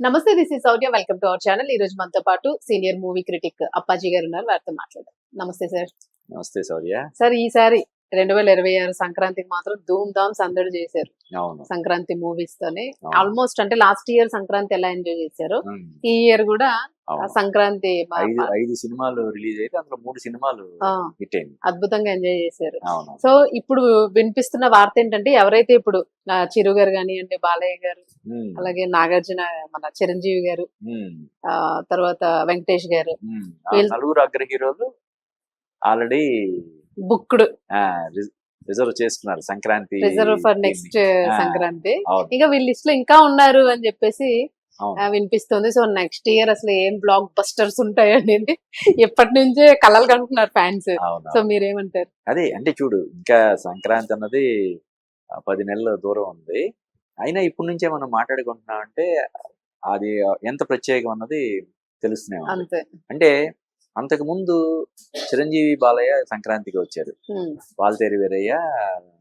నమస్తే, this is Sourya. Welcome to our channel. ఈ రోజు మనతో పాటు సీనియర్ మూవీ క్రిటిక్ అప్పాజీ గారు ఉన్నారు. వారితో మాట్లాడదాం. నమస్తే సార్. నమస్తే సౌర్య. సార్, ఈసారి 2026 సంక్రాంతికి మాత్రం ధూమ్ ధామ్ సందడి చేశారు. అవును. సంక్రాంతి మూవీస్ తోనే అవును. ఆల్మోస్ట్ అంటే లాస్ట్ ఇయర్ సంక్రాంతి ఎలా ఎంజాయ్ చేశారు, ఉమ్. ఈ ఇయర్ కూడా అవును. సంక్రాంతి ఐదు సినిమాలు రిలీజ్ అయితే అందులో 3 సినిమాలు హిట్ అయింది. అద్భుతంగా ఎంజాయ్ చేశారు. అవును. సో ఇప్పుడు వినిపిస్తున్న వార్త ఏంటంటే, ఎవరైతే ఇప్పుడు చిరు గారు కానివ్వండి, బాలయ్య గారు, అలాగే నాగార్జున, మన చిరంజీవి గారు, తర్వాత వెంకటేష్ గారు, నలుగురు అగ్ర హీరోలు ఆల్రెడీ బుక్డ్ రిజర్వ్ చేసుకున్నారు Sankranti reserve for next Sankranti. అవును. ఇంకా వీళ్ళ లిస్ట్ లో ఇంకా ఉన్నారు అని చెప్పేసి అవును. వినిపిస్తుంది. సో నెక్స్ట్ ఇయర్ అసలు ఏం బ్లాక్ బస్టర్స్ ఉంటాయి అనేది ఎప్పటి నుంచే కలలు కంటున్నారు ఫ్యాన్స్. అవును. సో మీరేమంటారు? అదే అంటే చూడు, ఇంకా సంక్రాంతి అన్నది 10 నెలల దూరం ఉంది. అయినా ఇప్పటి నుంచే మనం మాట్లాడుకుంటున్నాం అంటే అది ఎంత ప్రత్యేకం అన్నది తెలుస్తూనే ఉంది. అంతే. అంటే అంతకు ముందు చిరంజీవి బాలయ్య సంక్రాంతికి వచ్చారు, వాల్తేరి వీరయ్య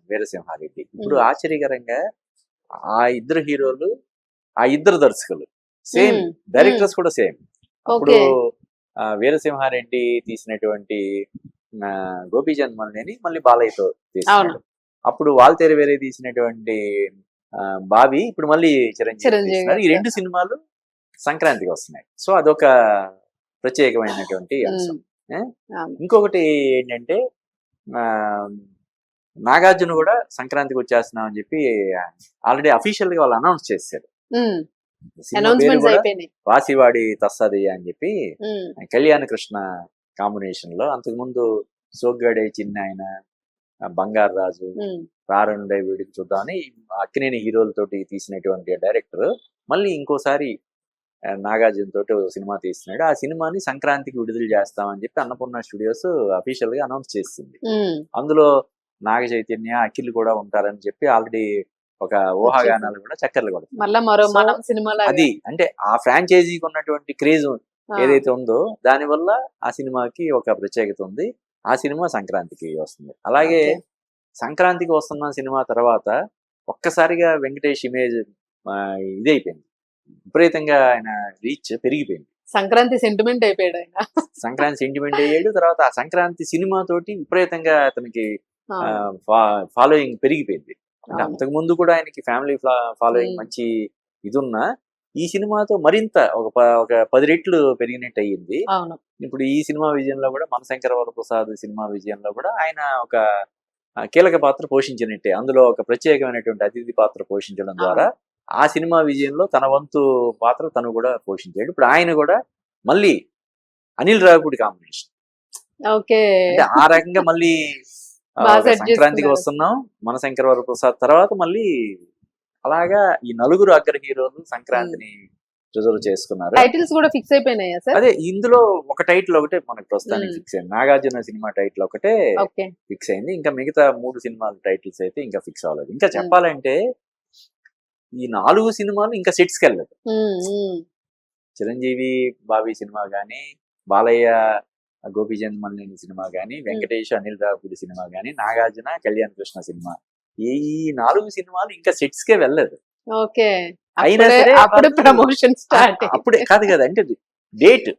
వీరసింహారెడ్డి. ఇప్పుడు ఆశ్చర్యకరంగా ఆ ఇద్దరు హీరోలు, ఆ ఇద్దరు దర్శకులు సేమ్, డైరెక్టర్స్ కూడా సేమ్. అప్పుడు వీరసింహారెడ్డి తీసినటువంటి గోపీచంద్ మల్లేని మళ్ళీ బాలయ్యతో తీసినాడు. అప్పుడు వాల్తేరి వీరయ్య తీసినటువంటి బాబీ ఇప్పుడు మళ్ళీ చిరంజీవి తీసినారు. ఈ 2 సినిమాలు సంక్రాంతికి వస్తున్నాయి. సో అదొక ప్రత్యేకమైనటువంటి అంశం. ఇంకొకటి ఏంటంటే, నాగార్జున కూడా సంక్రాంతికి వచ్చేస్తున్నాం అని చెప్పి ఆల్రెడీ అఫీషియల్ గా వాళ్ళు అనౌన్స్ చేశారు. వాసివాడి తస్సది అని చెప్పి కళ్యాణ కృష్ణ కాంబినేషన్ లో. అంతకుముందు సోగ్గాడే చిన్న ఆయన, బంగారు రాజు, రారండై వీడికి చూద్దామని అక్కినేని హీరోలతోటి తీసినటువంటి డైరెక్టర్ మళ్ళీ ఇంకోసారి నాగార్జున తోటి సినిమా తీస్తున్నాడు. ఆ సినిమాని సంక్రాంతికి విడుదల చేస్తామని చెప్పి అన్నపూర్ణ స్టూడియోస్ అఫీషియల్ గా అనౌన్స్ చేసింది. అందులో నాగ చైతన్య, అఖిల్ కూడా ఉంటారని చెప్పి ఆల్రెడీ ఒక ఊహాగానాలు కూడా చక్కర్లు కొడుతుంది. అది అంటే ఆ ఫ్రాంచైజీకి ఉన్నటువంటి క్రేజ్ ఏదైతే ఉందో దాని వల్ల ఆ సినిమాకి ఒక ప్రత్యేకత ఉంది. ఆ సినిమా సంక్రాంతికి వస్తుంది. అలాగే సంక్రాంతికి వస్తున్న సినిమా తర్వాత ఒక్కసారిగా వెంకటేష్ ఇమేజ్ ఇదైపోయింది, విపరీతంగా ఆయన రీచ్ పెరిగిపోయింది. సంక్రాంతి సెంటిమెంట్ అయిపోయాడు ఆయన. సంక్రాంతి సెంటిమెంట్ అయ్యాడు. తర్వాత ఆ సంక్రాంతి సినిమా తోటి విపరీతంగా అతనికి ఫాలోయింగ్ పెరిగిపోయింది. అంటే అంతకు ముందు కూడా ఆయనకి ఫ్యామిలీ ఫాలోయింగ్ మంచి ఇదున్నా ఈ సినిమాతో మరింత ఒక 10 రెట్లు పెరిగినట్టు అయ్యింది. ఇప్పుడు ఈ సినిమా విజయంలో కూడా మనశంకర వరప్రసాద్ సినిమా విజయంలో కూడా ఆయన ఒక కీలక పాత్ర పోషించినట్టే. అందులో ఒక ప్రత్యేకమైనటువంటి అతిథి పాత్ర పోషించడం ద్వారా ఆ సినిమా విజయంలో తన వంతు పాత్ర తను కూడా పోషించాడు. ఇప్పుడు ఆయన కూడా మళ్ళీ అనిల్ రావిపూడి కాంబినేషన్. అంటే ఆ రకంగా మళ్ళీ సంక్రాంతికి వస్తున్నాం, మనశంకర వరప్రసాద్ తర్వాత మళ్ళీ అలాగా ఈ నలుగురు అగ్ర హీరోలు సంక్రాంతిని రిజర్వ్ చేసుకున్నారు. టైటిల్స్ కూడా ఫిక్స్ అయిపోయినాయా సార్? అదే ఇందులో ఒక టైటిల్ ఒకటే మనకు ప్రస్తుతానికి ఫిక్స్ అయింది. నాగార్జున సినిమా టైటిల్ ఒకటే ఫిక్స్ అయింది. ఇంకా మిగతా 3 సినిమాల టైటిల్స్ అయితే ఇంకా ఫిక్స్ అవ్వలేదు. ఇంకా చెప్పాలంటే ఈ 4 సినిమాలు ఇంకా సెట్స్కి వెళ్ళదు. చిరంజీవి బాబీ సినిమా గానీ, బాలయ్య గోపీచంద్ మల్లేని సినిమా గానీ, వెంకటేష్ అనిల్ రావిపూడి సినిమా గానీ, నాగార్జున కళ్యాణ కృష్ణ సినిమా, ఈ 4 సినిమాలు ఇంకా సెట్స్కే వెళ్ళదు. అయినా సరే అప్పుడే కాదు కదా, అంటే డేట్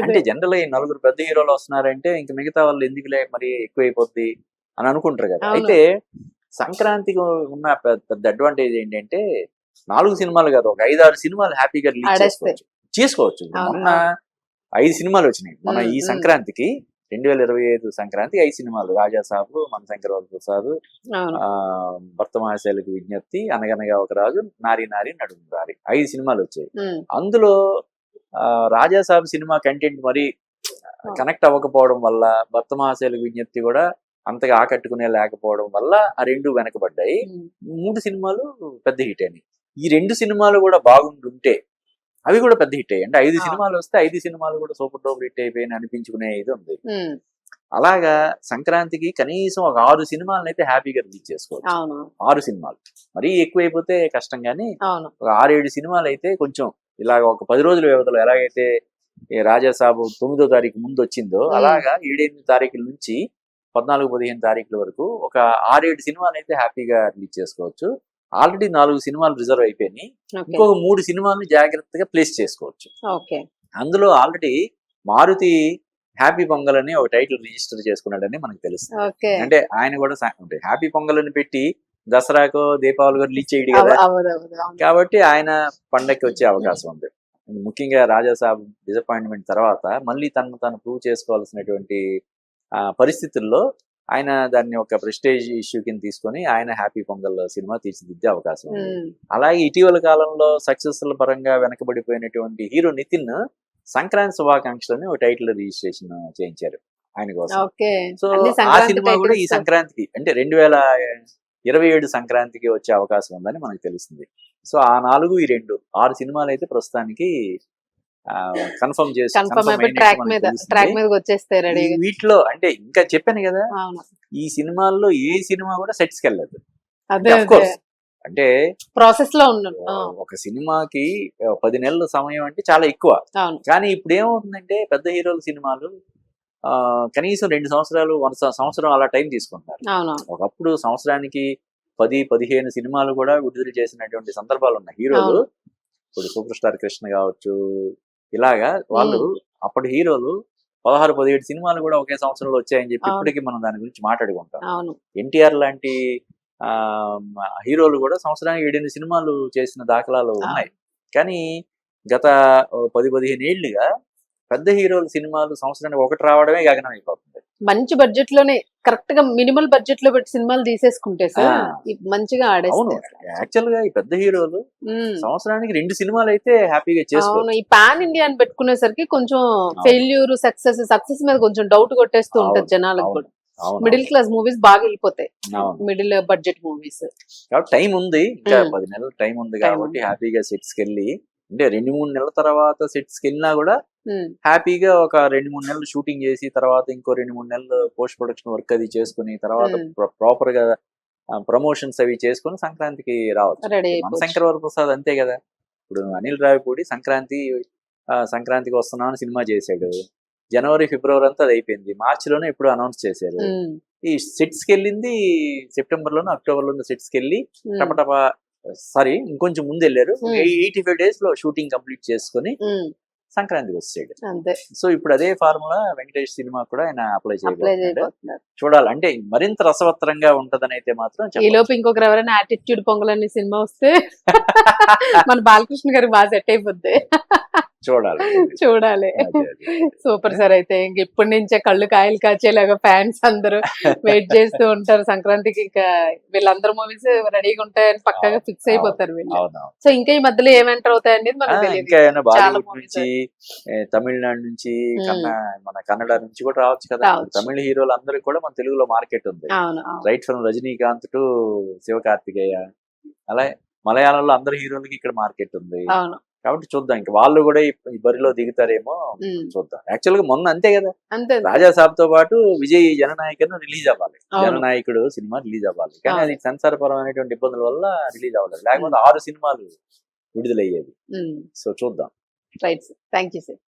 అంటే జనరల్ గా 4 పెద్ద హీరోలు వస్తున్నారంటే ఇంకా మిగతా వాళ్ళు ఎందుకులే మరి ఎక్కువైపోద్ది అని అనుకుంటారు కదా. అయితే సంక్రాంతికి ఉన్న పెద్ద అడ్వాంటేజ్ ఏంటంటే 4 సినిమాలు కాదు, ఒక 5-6 సినిమాలు హ్యాపీగా రిలీజ్ చేసుకోవచ్చు. మొన్న 5 సినిమాలు వచ్చినాయి. మన ఈ సంక్రాంతికి 2025 సంక్రాంతి 5 సినిమాలు: రాజాసాబు, మనశంకర వరప్రసాద్, భర్త మహాశైలకు విజ్ఞప్తి, అనగనగా ఒక రాజు, నారి నారి నడుము రారి, 5 సినిమాలు వచ్చాయి. అందులో రాజాసాబు సినిమా కంటెంట్ మరి కనెక్ట్ అవ్వకపోవడం వల్ల, భర్త మహాశైలకు విజ్ఞప్తి కూడా అంతగా ఆకట్టుకునే లేకపోవడం వల్ల ఆ 2 వెనకబడ్డాయి. 3 సినిమాలు పెద్ద హిట్ అయినాయి. ఈ 2 సినిమాలు కూడా బాగుంటుంటే అవి కూడా పెద్ద హిట్ అయ్యాయి. అంటే 5 సినిమాలు వస్తే 5 సినిమాలు కూడా సూపర్ డూపర్ హిట్ అయిపోయిన అనిపించుకునే ఇది ఉంది. అలాగా సంక్రాంతికి కనీసం ఒక 6 సినిమాలను అయితే హ్యాపీగా రిలీజ్ చేసుకోవచ్చు. 6 సినిమాలు మరీ ఎక్కువైపోతే కష్టం, కానీ ఒక 6-7 సినిమాలు అయితే కొంచెం ఇలాగ ఒక 10 రోజుల వ్యవధిలో ఎలాగైతే రాజాసాబు 9వ తారీఖు ముందు వచ్చిందో అలాగా 7-8 తారీఖుల నుంచి 14-15 తారీఖుల వరకు ఒక 6-7 సినిమాలు అయితే హ్యాపీగా రిలీజ్ చేసుకోవచ్చు. ఆల్రెడీ 4 సినిమాలు రిజర్వ్ అయిపోయినాయి. ఓకే ఇంకొక 3 సినిమాలను జాగ్రత్తగా ప్లేస్ చేసుకోవచ్చు. ఓకే అందులో ఆల్రెడీ మారుతి హ్యాపీ పొంగల్ అని ఒక టైటిల్ రిజిస్టర్ చేసుకున్నాడని మనకు తెలుస్తుంది. ఓకే అంటే ఆయన కూడా అంటే హ్యాపీ పొంగల్ అని పెట్టి దసరాకో దీపావళికో రిలీజ్ చేయడు కదా. అవదు అవును కాబట్టి ఆయన పండక్కి వచ్చే అవకాశం ఉంది. ముఖ్యంగా రాజాసాబ్ డిసప్పాయింట్మెంట్ తర్వాత మళ్ళీ తను ప్రూవ్ చేసుకోవాల్సినటువంటి పరిస్థితుల్లో ఆయన దాన్ని ఒక ప్రెస్టేజ్ ఇష్యూ కింద తీసుకొని ఆయన హ్యాపీ పొంగల్ సినిమా తీర్చిదిద్దే అవకాశం ఉంది. అలాగే ఇటీవల కాలంలో సక్సెస్ల పరంగా వెనకబడిపోయినటువంటి హీరో నితిన్ సంక్రాంతి శుభాకాంక్షలని ఒక టైటిల్ రిజిస్ట్రేషన్ చేయించారు ఆయన కోసం. ఓకే సో అన్ని ఆ సంక్రాంతి సినిమా కూడా ఈ titles. సంక్రాంతికి అంటే 2027 సంక్రాంతికి వచ్చే అవకాశం ఉందని మనకు తెలుస్తుంది. సో ఆ 4 ఈ 2 6 సినిమాలు అయితే ప్రస్తుతానికి కన్ఫర్మ్ కన్ఫర్మ్ అయిపోయి ట్రాక్ మీదకి వచ్చేస్తాయి రెడీగా. వీటిలో అంటే ఇంకా చెప్పాను కదా, అవును ఈ సినిమాల్లో ఏ సినిమా కూడా సెట్స్ కి వెళ్ళదు. అదే Of course, అంటే ప్రాసెస్ లో ఉన్నాను ఒక సినిమాకి 10 నెలల సమయం అంటే చాలా ఎక్కువ. అవును కానీ ఇప్పుడు ఏమవుతుందంటే పెద్ద హీరోల సినిమాలు కనీసం 2 సంవత్సరాలు 1 సంవత్సరం అలా టైం తీసుకుంటున్నారు. అవును ఒకప్పుడు సంవత్సరానికి 10-15 సినిమాలు కూడా విడుదల చేసినటువంటి సందర్భాలు ఉన్నాయి హీరోలు. ఇప్పుడు సూపర్ స్టార్ కృష్ణ కావచ్చు, ఇలాగా వాళ్ళు అప్పటి హీరోలు 16-17 సినిమాలు కూడా ఒకే సంవత్సరంలో వచ్చాయని చెప్పి అవును. ఇప్పటికీ మనం దాని గురించి మాట్లాడుకుంటాం. అవును ఎన్టీఆర్ లాంటి హీరోలు కూడా సంవత్సరానికి 7 సినిమాలు చేసిన దాఖలాలు ఉన్నాయి. కానీ గత 10-15 ఏళ్లుగా పెద్ద హీరోల సినిమాలు సంవత్సరానికి ఒకటి రావడమే గగనం అయిపోతుంది. మంచి బడ్జెట్ లోనే కరెక్ట్ గా మినిమల్ బడ్జెట్ లో పెట్టి సినిమాలు తీసేసుకుంటే సార్ మంచిగా అవును, ఆడేస్తారు. యాక్చువల్ గా ఈ పెద్ద హీరోలు సంవత్సరానికి 2 సినిమాలు అయితే హ్యాపీగా అవును చేసుకోవచ్చు. ఈ పాన్ ఇండియా అని పెట్టుకునేసరికి కొంచెం ఫెయిల్యూర్ సక్సెస్ మీద కొంచెం డౌట్ కొట్టేస్తూ ఉంటది జనాలకు కూడా. అవును, మిడిల్ క్లాస్ మూవీస్ బాగా వెళ్ళిపోతాయి, అవును. Middle budget movies. కాబట్టి టైం ఉంది, ఇంకా మ్మ్. 10 నెలలు టైం ఉంది Time కాబట్టి ఉంది. హ్యాపీగా సెట్స్ కి వెళ్ళి, అంటే 2-3 నెలల తర్వాత సెట్స్ కి వెళ్ళినా కూడా హ్యాపీగా ఒక 2-3 నెలలు షూటింగ్ చేసి తర్వాత ఇంకో 2-3 నెలలు పోస్ట్ ప్రొడక్షన్ వర్క్ అది చేసుకుని తర్వాత ప్రాపర్ గా ప్రమోషన్స్ అవి చేసుకుని సంక్రాంతికి రావచ్చు. రెడీ మన శంకర్ వరప్రసాద్ అంతే కదా. ఇప్పుడు అనిల్ రావిపూడి సంక్రాంతికి వస్తున్నామని సినిమా చేశాడు. జనవరి ఫిబ్రవరి అంతా అది అయిపోయింది. మార్చిలోనే ఎప్పుడు అనౌన్స్ చేశారు. ఈ సెట్స్ కి వెళ్ళింది సెప్టెంబర్ లోనో అక్టోబర్ లోనో సెట్స్ కి వెళ్ళి టపటపా ఇంకొంచెం ముందు వెళ్ళారు. 85 days లో షూటింగ్ కంప్లీట్ చేసుకుని సంక్రాంతికి వచ్చాడు. అంతే. సో ఇప్పుడు అదే ఫార్ములా వెంకటేష్ సినిమా కూడా ఆయన అప్లై చేయబోతున్నాడు. చేయబోతున్నారు. చూడాలి, అంటే మరింత రసవత్తరంగా ఉంటదని అయితే మాత్రం ఈ చెప్పొచ్చు. లోపు ఇంకొకరు ఎవరైనా యాటిట్యూడ్ పొంగలని సినిమా వస్తే మన బాలకృష్ణ గారికి బాగా సెట్ అయిపోద్ది. చూడాలి. చూడాలి. అదే, అదే. Super sir. అయితే ఇంక ఇప్పటి నుంచే కళ్ళు కాయలు కాచేలాగా ఫ్యాన్స్ అందరూ వెయిట్ చేస్తూ ఉంటారు సంక్రాంతికి. ఇంకా వీళ్ళందరూ మూవీస్ రెడీగా ఉంటాయని పక్కాగా ఫిక్స్ అయిపోతారు వీళ్ళు. అవునవును. సో ఇంకా ఈ మధ్యలో ఏం ఎంటర్ అవుతాయి అనేది మనకు తెలియదు. ఇంకా ఏమైనా చాలా బాలీవుడ్ movies. నుంచి తమిళనాడు నుంచి మన కన్నడ నుంచి కూడా రావచ్చు కదా. రావచ్చు. తమిళ హీరోలు అందరికి కూడా మన తెలుగులో మార్కెట్ ఉంది. అవును అవును. Right from Rajinikanth to Sivakarthikeya, అలా మలయాళంలో అందరు హీరోలకి ఇక్కడ మార్కెట్ ఉంది. అవును కాబట్టి చూద్దాం, ఇంకా వాళ్ళు కూడా ఈ బరిలో దిగుతారేమో చూద్దాం. యాక్చువల్ గా మొన్న అంతే కదా, అంతే. రాజాసాబ్ తో పాటు విజయ్ జననాయకను రిలీజ్ అవ్వాలి. అవును. జననాయకుడు సినిమా రిలీజ్ అవ్వాలి, కానీ అది సెన్సార్ పరమైనటువంటి ఇబ్బందుల వల్ల రిలీజ్ అవ్వలేదు. లేకపోతే 6 సినిమాలు విడుదలయ్యేది. సో చూద్దాం. Right sir. Thank you sir.